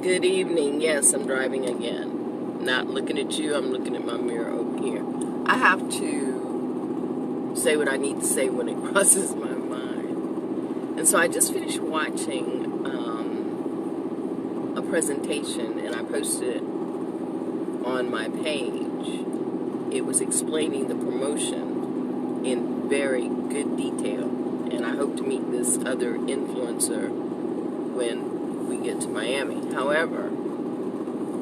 Good evening. Yes, I'm driving again. Not looking at you, I'm looking at my mirror over here. I have to say what I need to say when it crosses my mind. And so I just finished watching a presentation, and I posted it on my page. It was explaining the promotion in very good detail. And I hope to meet this other influencer when we get to Miami. However,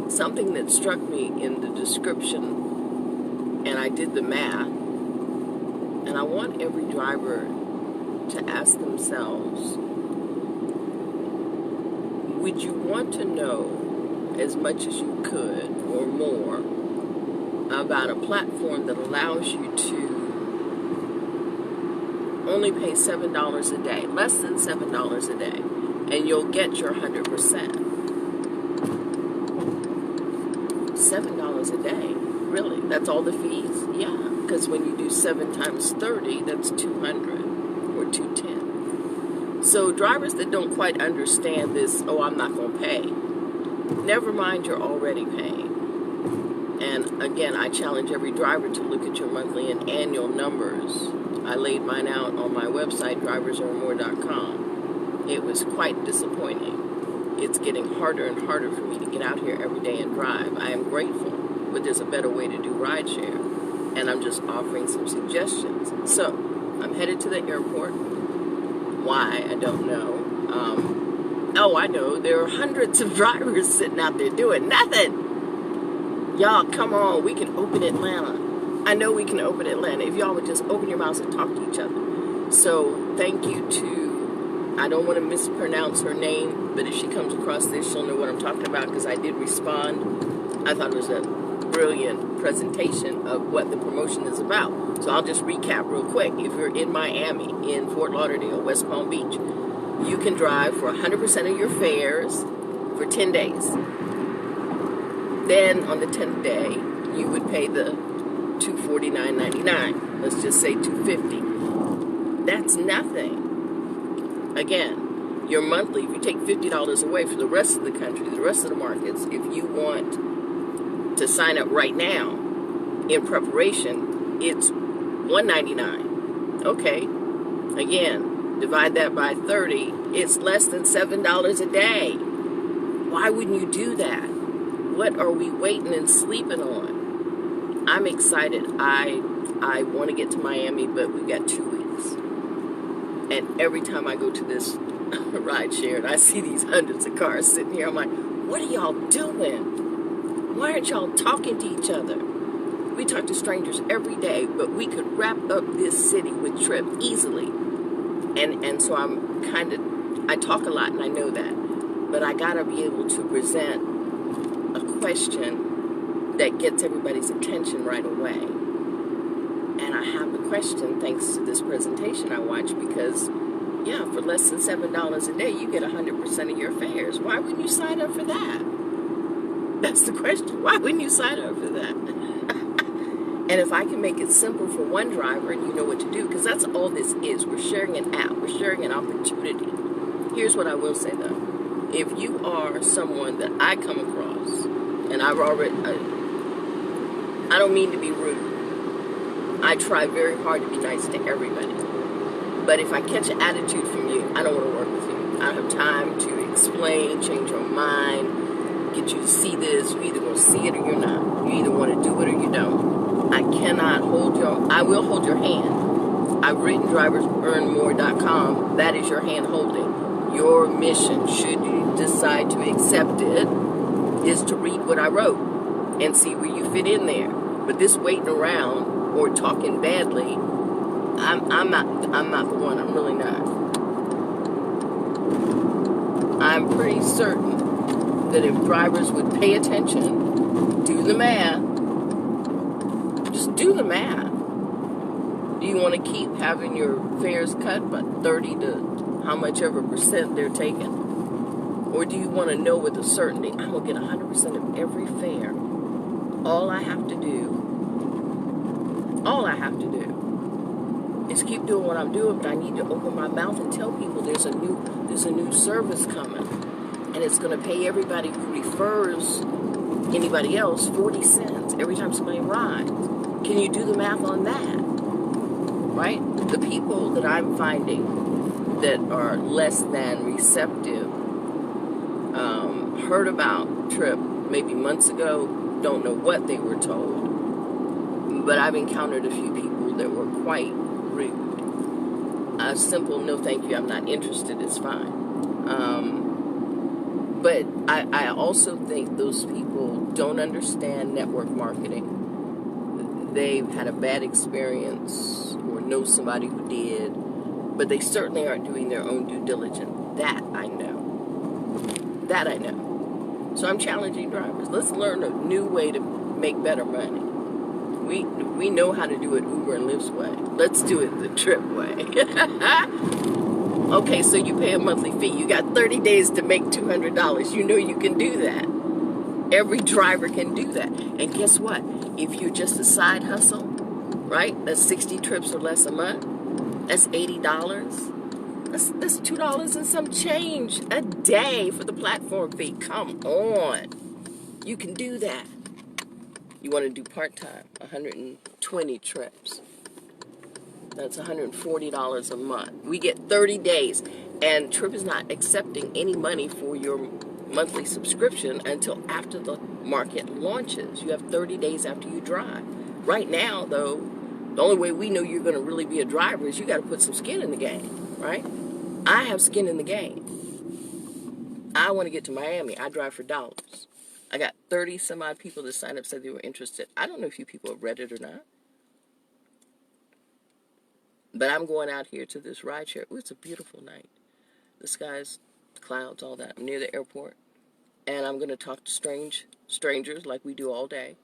something that struck me in the description, and I did the math, and I want every driver to ask themselves, would you want to know as much as you could or more about a platform that allows you to only pay $7 a day, less than $7 a day, and you'll get your 100%. $7 a day, really? That's all the fees? Yeah, because when you do 7 times 30, that's 200 or 210. So drivers that don't quite understand this, oh, I'm not going to pay. Never mind, you're already paying. And again, I challenge every driver to look at your monthly and annual numbers. I laid mine out on my website, driversearnmore.com. It was quite disappointing. It's getting harder and harder for me to get out here every day and drive. I am grateful, but there's a better way to do rideshare, and I'm just offering some suggestions. So, I'm headed to the airport. Why? I don't know. Oh, I know. There are hundreds of drivers sitting out there doing nothing. Y'all, come on. We can open Atlanta. I know we can open Atlanta if y'all would just open your mouths and talk to each other. So, thank you to, I don't want to mispronounce her name, but if she comes across this, she'll know what I'm talking about, because I did respond. I thought it was a brilliant presentation of what the promotion is about. So I'll just recap real quick. If you're in Miami, in Fort Lauderdale, West Palm Beach, you can drive for 100% of your fares for 10 days. Then on the 10th day, you would pay the $249.99. Let's just say $250. That's nothing. Again, your monthly, if you take $50 away for the rest of the country, the rest of the markets, if you want to sign up right now in preparation, it's $199. Okay. Again, divide that by 30. It's less than $7 a day. Why wouldn't you do that? What are we waiting and sleeping on? I'm excited. I want to get to Miami, but we've got 2 weeks. And every time I go to this rideshare and I see these hundreds of cars sitting here, I'm like, what are y'all doing? Why aren't y'all talking to each other? We talk to strangers every day, but we could wrap up this city with TRYP easily. And so I talk a lot, and I know that. But I got to be able to present a question that gets everybody's attention right away. And I have the question thanks to this presentation I watched, because, yeah, for less than $7 a day, you get 100% of your fares. Why wouldn't you sign up for that? That's the question. Why wouldn't you sign up for that? And if I can make it simple for one driver and you know what to do, because that's all this is. We're sharing an app. We're sharing an opportunity. Here's what I will say, though. If you are someone that I come across, and I've already, I don't mean to be rude. I try very hard to be nice to everybody. But if I catch an attitude from you, I don't want to work with you. I don't have time to explain, change your mind, get you to see this. You're either going to see it or you're not. You either want to do it or you don't. I cannot hold I will hold your hand. I've written driversearnmore.com. That is your hand holding. Your mission, should you decide to accept it, is to read what I wrote and see where you fit in there. But this waiting around or talking badly, I'm not the one. I'm really not. I'm pretty certain that if drivers would pay attention, do the math, just do the math. Do you want to keep having your fares cut by 30 to how much ever percent they're taking? Or do you want to know with a certainty, I'm going to get 100% of every fare? All I have to do is keep doing what I'm doing, but I need to open my mouth and tell people there's a new service coming. and it's going to pay everybody who refers anybody else 40 cents every time somebody rides. Can you do the math on that? Right? The people that I'm finding that are less than receptive heard about TRYP maybe months ago, don't know what they were told, but I've encountered a few people that were quite rude. A simple no thank you, I'm not interested is fine. But I also think those people don't understand network marketing. They've had a bad experience or know somebody who did, but they certainly aren't doing their own due diligence. That I know. That I know. So I'm challenging drivers. Let's learn a new way to make better money. We know how to do it Uber and Lyft's way. Let's do it the TRYP way. Okay, so you pay a monthly fee. You got 30 days to make $200. You know you can do that. Every driver can do that. And guess what? If you're just a side hustle, right? That's 60 trips or less a month. That's $80. That's $2 and some change a day for the platform fee. Come on. You can do that. You want to do part-time, 120 trips. That's $140 a month. We get 30 days. And TRYP is not accepting any money for your monthly subscription until after the market launches. You have 30 days after you drive. Right now, though, the only way we know you're going to really be a driver is you got to put some skin in the game, right? I have skin in the game. I want to get to Miami. I drive for dollars. I got 30 some odd people that signed up, said they were interested. I don't know if you people have read it or not. But I'm going out here to this rideshare. Ooh, it's a beautiful night. The skies, clouds, all that. I'm near the airport. And I'm going to talk to strangers like we do all day.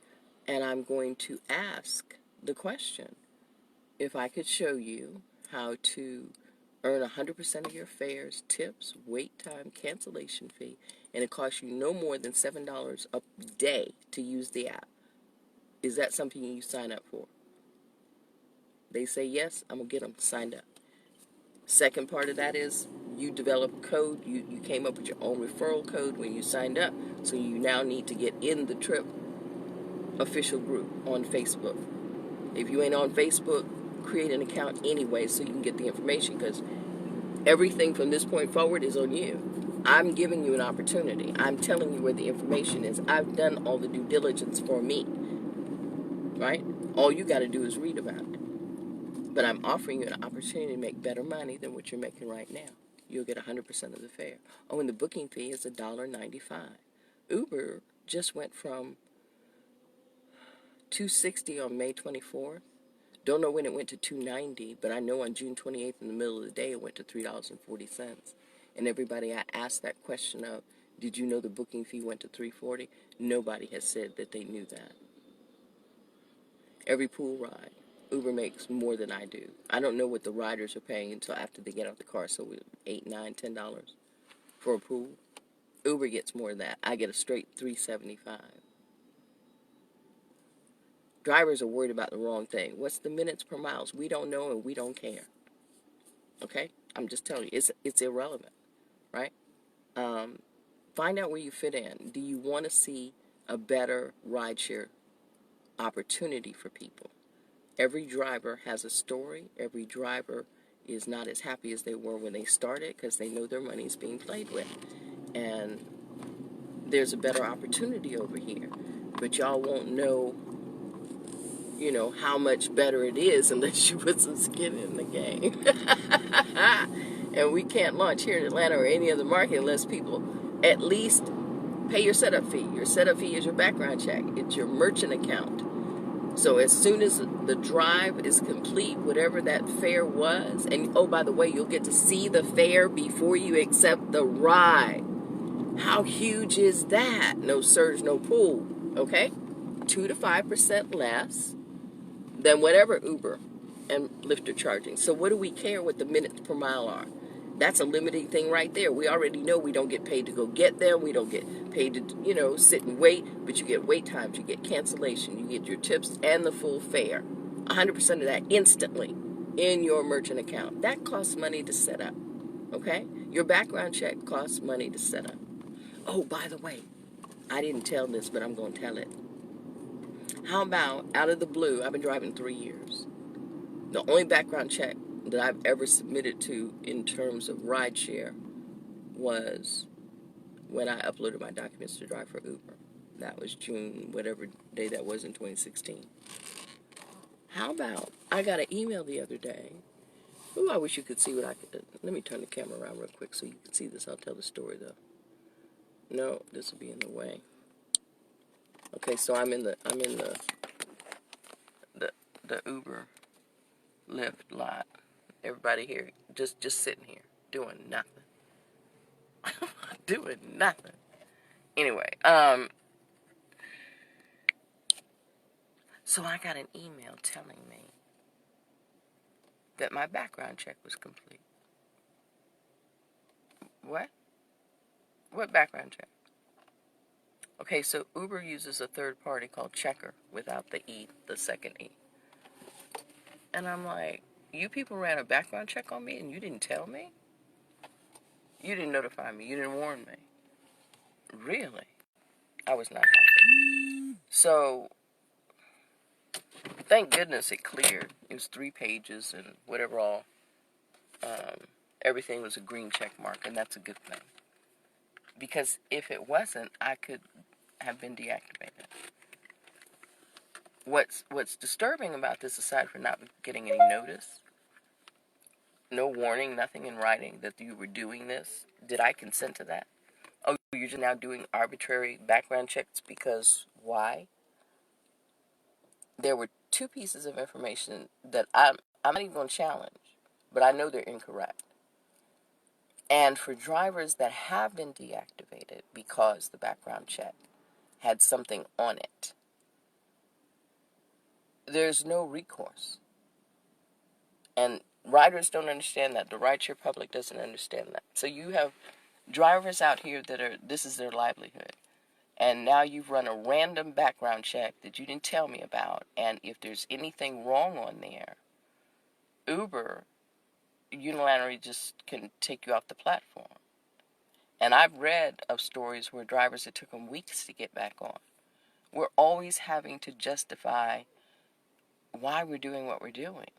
And I'm going to ask the question, if I could show you how to earn 100% of your fares, tips, wait time, cancellation fee, and it costs you no more than $7 a day to use the app. Is that something you sign up for? They say yes, I'm going to get them signed up. Second part of that is you develop code. You came up with your own referral code when you signed up, so you now need to get in the TRYP official group on Facebook. If you ain't on Facebook, create an account anyway so you can get the information, because everything from this point forward is on you. I'm giving you an opportunity. I'm telling you where the information is. I've done all the due diligence for me, right? All you got to do is read about it. But I'm offering you an opportunity to make better money than what you're making right now. You'll get 100% of the fare. Oh, and the booking fee is $1.95. Uber just went from $2.60 on May 24th. Don't know when it went to $2.90, but I know on June 28th in the middle of the day it went to $3.40. And everybody I asked that question of, did you know the booking fee went to $3.40? Nobody has said that they knew that. Every pool ride, Uber makes more than I do. I don't know what the riders are paying until after they get out the car, so $8, $9, $10 for a pool. Uber gets more than that. I get a straight $3.75. Drivers are worried about the wrong thing. What's the minutes per miles? We don't know and we don't care. Okay? I'm just telling you, it's irrelevant, right? Find out where you fit in. Do you want to see a better rideshare opportunity for people? Every driver has a story. Every driver is not as happy as they were when they started because they know their money is being played with. And there's a better opportunity over here. But y'all won't know, how much better it is unless you put some skin in the game. And we can't launch here in Atlanta or any other market unless people at least pay your setup fee. Your setup fee is your background check. It's your merchant account. So as soon as the drive is complete, whatever that fare was, and oh, by the way, you'll get to see the fare before you accept the ride. How huge is that? No surge, no pull, okay? 2 to 5% less than whatever Uber and Lyft are charging. So what do we care what the minutes per mile are? That's a limiting thing right there. We already know we don't get paid to go get them. We don't get paid to, sit and wait. But you get wait times. You get cancellation. You get your tips and the full fare. 100% of that instantly in your merchant account. That costs money to set up. Okay? Your background check costs money to set up. Oh, by the way, I didn't tell this, but I'm going to tell it. How about, out of the blue, I've been driving 3 years. The only background check that I've ever submitted to in terms of rideshare was when I uploaded my documents to drive for Uber. That was June, whatever day that was in 2016. How about, I got an email the other day. Ooh, I wish you could see what I could. Let me turn the camera around real quick so you can see this. I'll tell the story, though. No, this will be in the way. Okay, so I'm in the Uber Lyft lot. Everybody here just sitting here doing nothing. Doing nothing. Anyway, so I got an email telling me that my background check was complete. What? What background check? Okay, so Uber uses a third party called Checker without the E, the second E. And I'm like, you people ran a background check on me and you didn't tell me? You didn't notify me. You didn't warn me. Really? I was not happy. So, thank goodness it cleared. It was 3 pages and whatever all. Everything was a green check mark, and that's a good thing. Because if it wasn't, I could have been deactivated. What's disturbing about this, aside from not getting any notice, no warning, nothing in writing that you were doing this, did I consent to that? Oh, you're just now doing arbitrary background checks because why? There were 2 pieces of information that I'm not even going to challenge, but I know they're incorrect. And for drivers that have been deactivated because the background check had something on it, there's no recourse. And riders don't understand that. The rideshare public doesn't understand that. So you have drivers out here this is their livelihood. And now you've run a random background check that you didn't tell me about. And if there's anything wrong on there, Uber unilaterally just can take you off the platform. And I've read of stories where drivers, it took them weeks to get back on. We're always having to justify why we're doing what we're doing.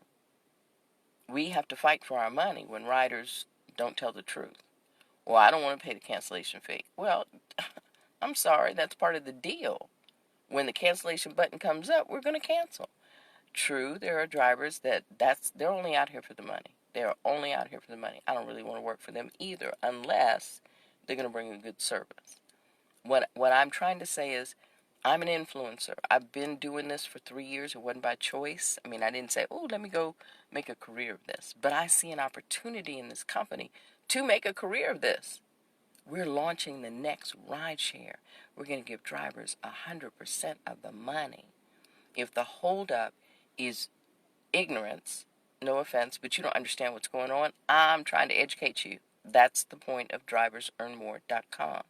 We have to fight for our money when riders don't tell the truth. Well, I don't want to pay the cancellation fee. Well, I'm sorry, that's part of the deal. When the cancellation button comes up, we're going to cancel. True, there are drivers they're only out here for the money. They're only out here for the money. I don't really want to work for them either, unless they're going to bring a good service. What I'm trying to say is, I'm an influencer. I've been doing this for 3 years. It wasn't by choice. I mean, I didn't say, oh, let me go make a career of this. But I see an opportunity in this company to make a career of this. We're launching the next rideshare. We're going to give drivers 100% of the money. If the holdup is ignorance, no offense, but you don't understand what's going on, I'm trying to educate you. That's the point of driversearnmore.com.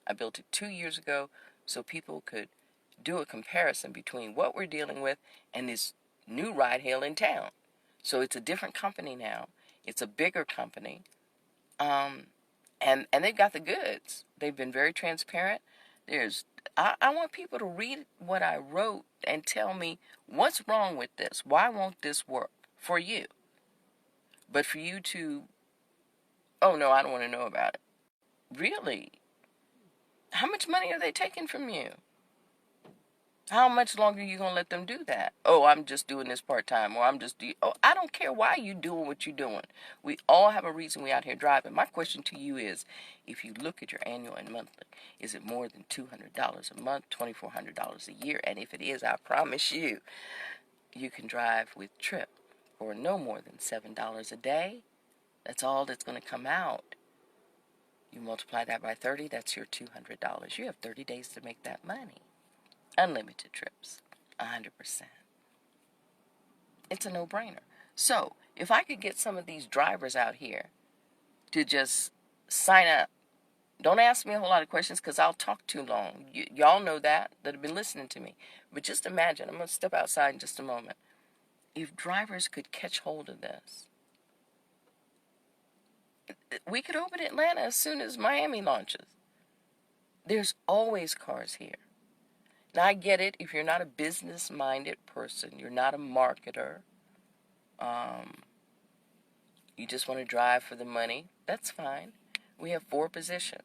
I built it 2 years ago so people could do a comparison between what we're dealing with and this new ride hail in town. So it's a different company now. It's a bigger company. And they've got the goods. They've been very transparent. I want people to read what I wrote and tell me what's wrong with this. Why won't this work for you? But for you to, oh no, I don't want to know about it. Really? How much money are they taking from you? How much longer are you going to let them do that? Oh, I'm just doing this part-time, or I don't care why you doing what you're doing. We all have a reason we out here driving. My question to you is, if you look at your annual and monthly, is it more than $200 a month, $2,400 a year? And if it is, I promise you, you can drive with TRYP for no more than $7 a day. That's all that's going to come out. You multiply that by 30, that's your $200. You have 30 days to make that money. Unlimited trips, 100%. It's a no-brainer. So, if I could get some of these drivers out here to just sign up, don't ask me a whole lot of questions because I'll talk too long. Y'all know that have been listening to me. But just imagine, I'm going to step outside in just a moment. If drivers could catch hold of this, we could open Atlanta as soon as Miami launches. There's always cars here. Now, I get it. If you're not a business-minded person, you're not a marketer, you just want to drive for the money, that's fine. We have 4 positions.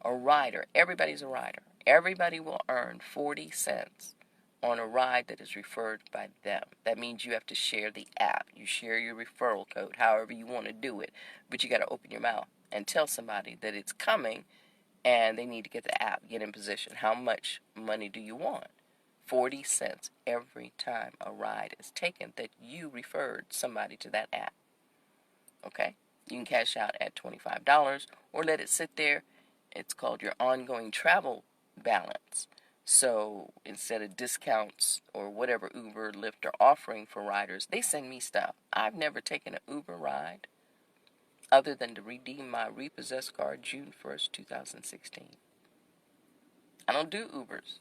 A rider. Everybody's a rider. Everybody will earn 40 cents on a ride that is referred by them. That means you have to share the app. You share your referral code, however you want to do it. But you got to open your mouth and tell somebody that it's coming and they need to get the app, get in position. How much money do you want? 40 cents every time a ride is taken that you referred somebody to that app. Okay? You can cash out at $25 or let it sit there. It's called your ongoing travel balance. So instead of discounts or whatever Uber, Lyft are offering for riders, they send me stuff. I've never taken an Uber ride other than to redeem my repossessed car June 1st, 2016. I don't do Ubers.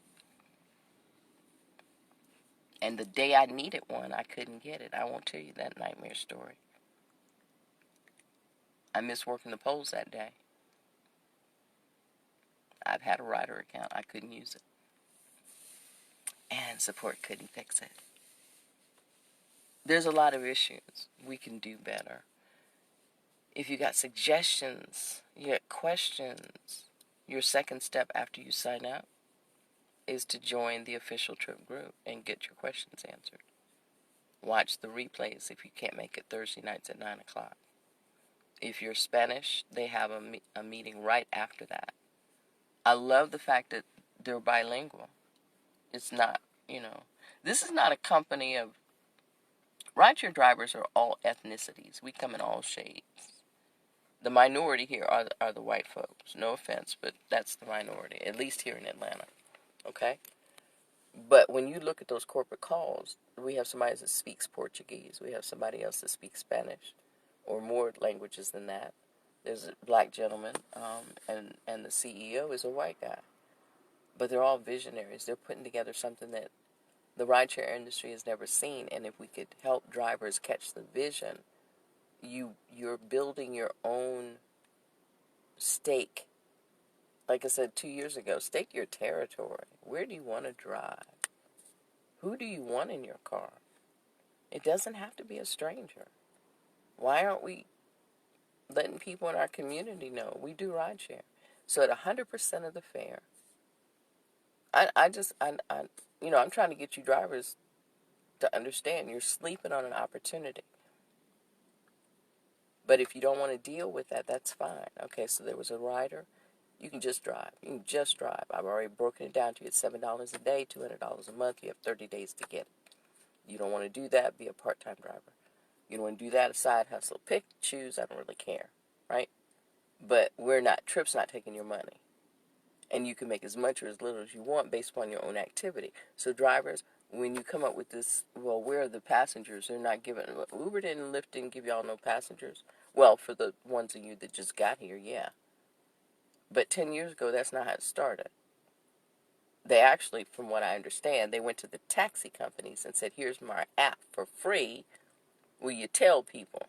And the day I needed one, I couldn't get it. I won't tell you that nightmare story. I missed working the polls that day. I've had a rider account. I couldn't use it. And support couldn't fix it. There's a lot of issues. We can do better. If you got suggestions, you got questions, your second step after you sign up is to join the official TRYP group and get your questions answered. Watch the replays if you can't make it Thursday nights at 9 o'clock. If you're Spanish, they have a meeting right after that. I love the fact that they're bilingual. It's not, this is not a company of, rideshare drivers are all ethnicities. We come in all shades. The minority here are the white folks. No offense, but that's the minority, at least here in Atlanta. Okay? But when you look at those corporate calls, we have somebody that speaks Portuguese. We have somebody else that speaks Spanish or more languages than that. There's a black gentleman, and the CEO is a white guy. But they're all visionaries. They're putting together something that the rideshare industry has never seen. And if we could help drivers catch the vision, you're building your own stake. Like I said 2 years ago, stake your territory. Where do you want to drive? Who do you want in your car? It doesn't have to be a stranger. Why aren't we letting people in our community know we do rideshare? So at 100% of the fare, I'm trying to get you drivers to understand you're sleeping on an opportunity. But if you don't want to deal with that, that's fine. Okay, so there was a rider. You can just drive. You can just drive. I've already broken it down to you. It's $7 a day, $200 a month. You have 30 days to get it. You don't want to do that, be a part-time driver. You don't want to do that, a side hustle. Pick, choose, I don't really care, right? But TRYP's not taking your money. And you can make as much or as little as you want based upon your own activity. So drivers, when you come up with this, well, where are the passengers? They're not giving, Uber and Lyft didn't give y'all no passengers. Well, for the ones of you that just got here, yeah. But 10 years ago, that's not how it started. They actually, from what I understand, they went to the taxi companies and said, here's my app for free. Will you tell people?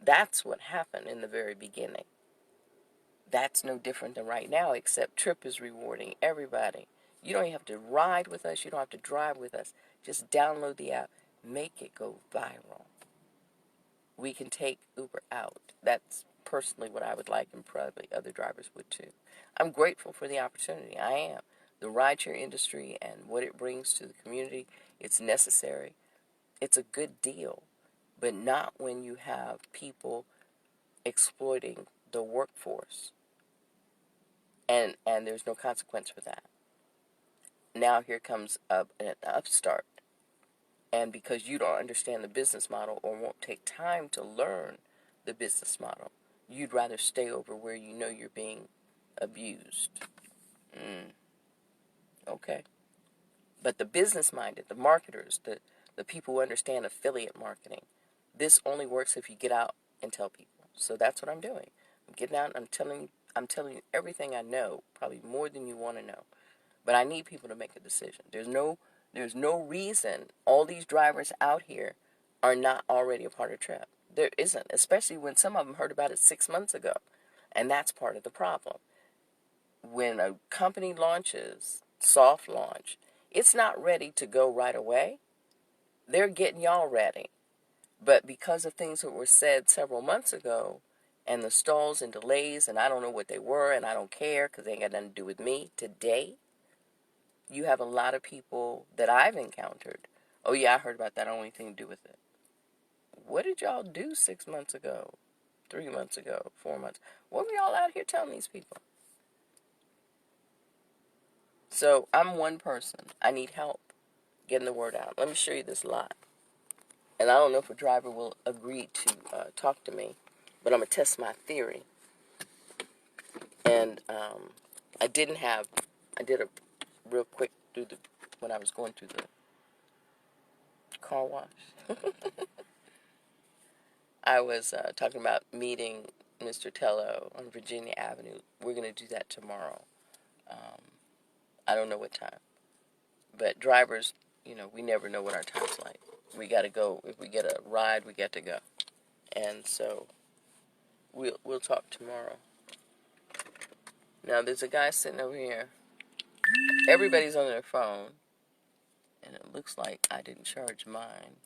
That's what happened in the very beginning. That's no different than right now, except TRYP is rewarding everybody. You don't even have to ride with us. You don't have to drive with us. Just download the app. Make it go viral. We can take Uber out. That's personally what I would like, and probably other drivers would too. I'm grateful for the opportunity. I am. The rideshare industry and what it brings to the community, it's necessary. It's a good deal, but not when you have people exploiting the workforce. And there's no consequence for that. Now here comes an upstart. And because you don't understand the business model or won't take time to learn the business model, you'd rather stay over where you know you're being abused. Okay. But the business-minded, the marketers, the people who understand affiliate marketing, this only works if you get out and tell people. So that's what I'm doing. I'm getting out and I'm telling you everything I know, probably more than you want to know. But I need people to make a decision. There's no reason all these drivers out here are not already a part of TRYP. There isn't, especially when some of them heard about it 6 months ago. And that's part of the problem. when a company launches, soft launch, it's not ready to go right away. They're getting y'all ready. But because of things that were said several months ago, and the stalls and delays, and I don't know what they were, and I don't care because they ain't got nothing to do with me today, you have a lot of people that I've encountered. Oh yeah, I heard about that. I don't have anything to do with it. What did y'all do 6 months ago, 3 months ago, 4 months? What were y'all out here telling these people? So I'm one person. I need help getting the word out. Let me show you this lot. And I don't know if a driver will agree to talk to me, but I'm going to test my theory. And I did a real quick when I was going through the car wash. I was talking about meeting Mr. Tello on Virginia Avenue. We're going to do that tomorrow. I don't know what time. But drivers, we never know what our time's like. We got to go. If we get a ride, we get to go. And so we'll talk tomorrow. Now, there's a guy sitting over here. Everybody's on their phone. And it looks like I didn't charge mine.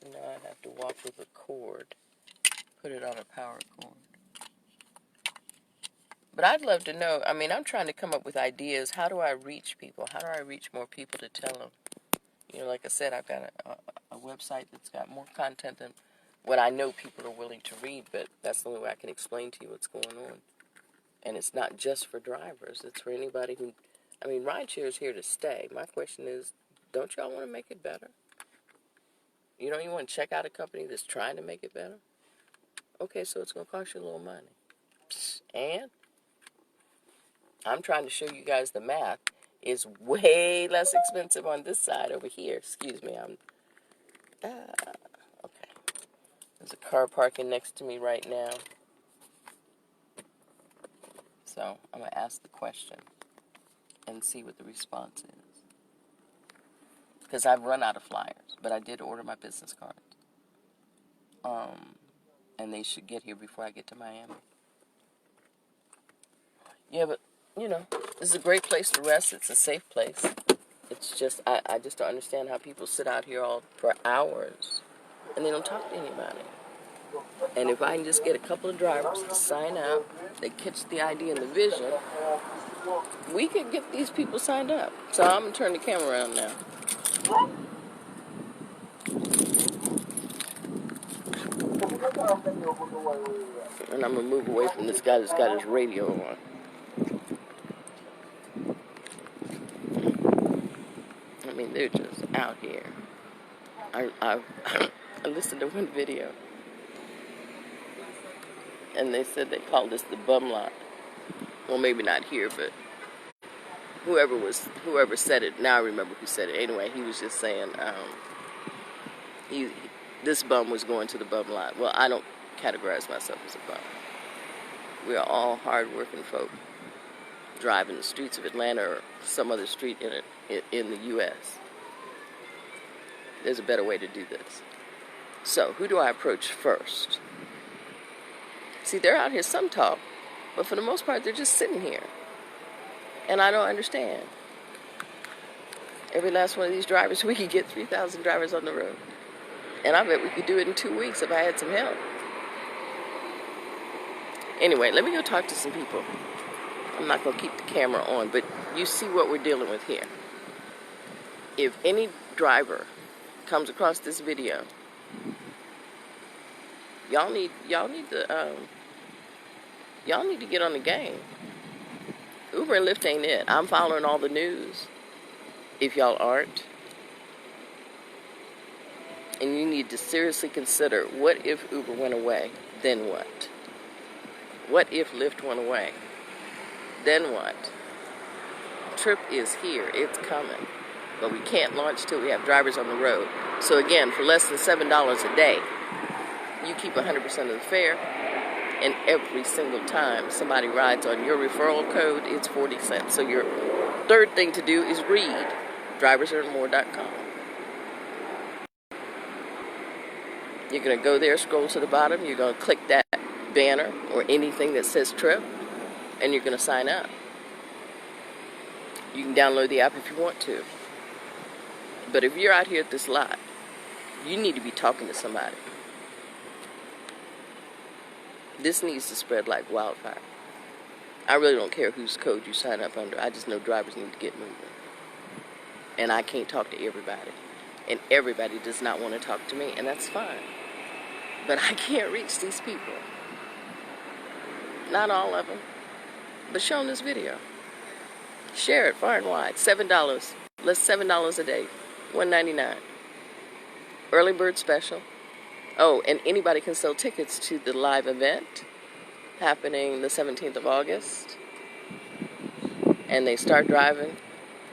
So now I have to walk with a cord. Put it on a power cord. But I'd love to know, I'm trying to come up with ideas. How do I reach people? How do I reach more people to tell them? Like I said, I've got a website that's got more content than what I know people are willing to read, but that's the only way I can explain to you what's going on. And it's not just for drivers. It's for anybody who, Rideshare is here to stay. My question is, don't y'all want to make it better? You want to check out a company that's trying to make it better? Okay, so it's going to cost you a little money. And I'm trying to show you guys the math is way less expensive on this side over here. Excuse me, okay. There's a car parking next to me right now. So I'm going to ask the question and see what the response is. Because I've run out of flyers, but I did order my business cards. And they should get here before I get to Miami. Yeah, but, this is a great place to rest. It's a safe place. It's just, I just don't understand how people sit out here all for hours and they don't talk to anybody. And if I can just get a couple of drivers to sign up, they catch the idea and the vision, we could get these people signed up. So I'm going to turn the camera around now. And I'm going to move away from this guy that's got his radio on. They're just out here. I listened to one video, and they said they called this the bum lot. Well, maybe not here, but whoever said it. Now I remember who said it. Anyway, he was just saying this bum was going to the bum lot. Well, I don't categorize myself as a bum. We are all hard-working folk driving the streets of Atlanta or some other street in the U.S. There's a better way to do this. So, who do I approach first? See, they're out here, some talk, but for the most part, they're just sitting here. And I don't understand. Every last one of these drivers, we could get 3,000 drivers on the road. And I bet we could do it in 2 weeks if I had some help. Anyway, let me go talk to some people. I'm not going to keep the camera on, but you see what we're dealing with here. If any driver comes across this video, y'all need to get on the game. Uber and Lyft ain't it. I'm following all the news. If y'all aren't, and you need to seriously consider, what if Uber went away? Then what? What if Lyft went away? Then what? TRYP is here. It's coming. But we can't launch till we have drivers on the road. So again, for less than $7 a day, you keep 100% of the fare, and every single time somebody rides on your referral code, it's 40 cents. So your third thing to do is read driversearnmore.com. You're going to go there, scroll to the bottom, you're going to click that banner or anything that says TRYP, and you're going to sign up. You can download the app if you want to. But if you're out here at this lot, you need to be talking to somebody. This needs to spread like wildfire. I really don't care whose code you sign up under. I just know drivers need to get moving. And I can't talk to everybody. And everybody does not want to talk to me, and that's fine. But I can't reach these people. Not all of them. But show them this video. Share it far and wide. $7. Less $7 a day. $1.99. Early bird special. Oh, and anybody can sell tickets to the live event happening the 17th of August. And they start driving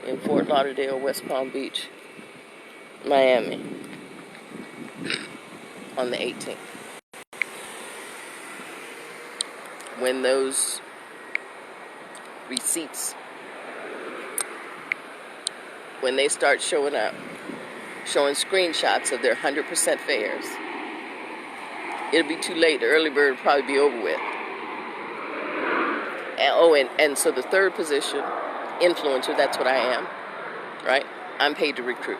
in Fort Lauderdale, West Palm Beach, Miami on the 18th. When those receipts, when they start showing up, showing screenshots of their 100% fares, it'll be too late. The early bird will probably be over with. And so the third position, influencer, that's what I am, right? I'm paid to recruit.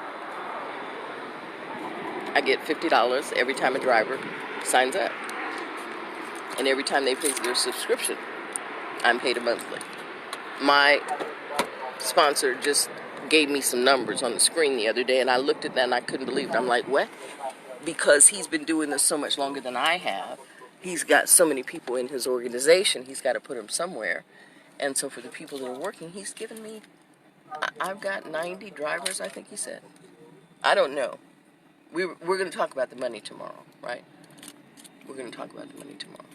I get $50 every time a driver signs up. And every time they pay their subscription, I'm paid a monthly. My sponsor just gave me some numbers on the screen the other day, and I looked at that and I couldn't believe it. I'm like, what? Because he's been doing this so much longer than I have. He's got so many people in his organization, he's got to put them somewhere. And so for the people that are working, he's given me, I've got 90 drivers, I think he said. I don't know. We're going to talk about the money tomorrow, right? We're going to talk about the money tomorrow.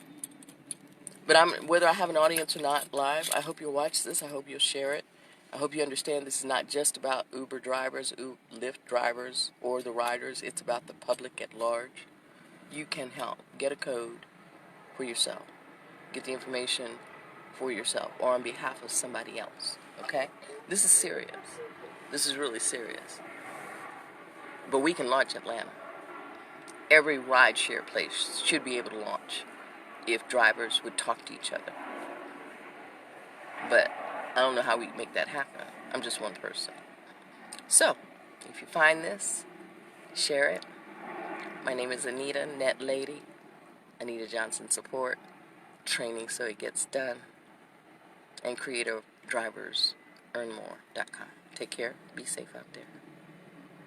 But whether I have an audience or not live, I hope you'll watch this. I hope you'll share it. I hope you understand this is not just about Uber drivers, Lyft drivers, or the riders. It's about the public at large. You can help. Get a code for yourself. Get the information for yourself or on behalf of somebody else. Okay? This is serious. This is really serious. But we can launch Atlanta. Every rideshare place should be able to launch if drivers would talk to each other. But I don't know how we make that happen. I'm just one person. So, if you find this, share it. My name is Anita, Net Lady. Anita Johnson Support. Training so it gets done. And creative drivers earn more.com. Take care. Be safe out there.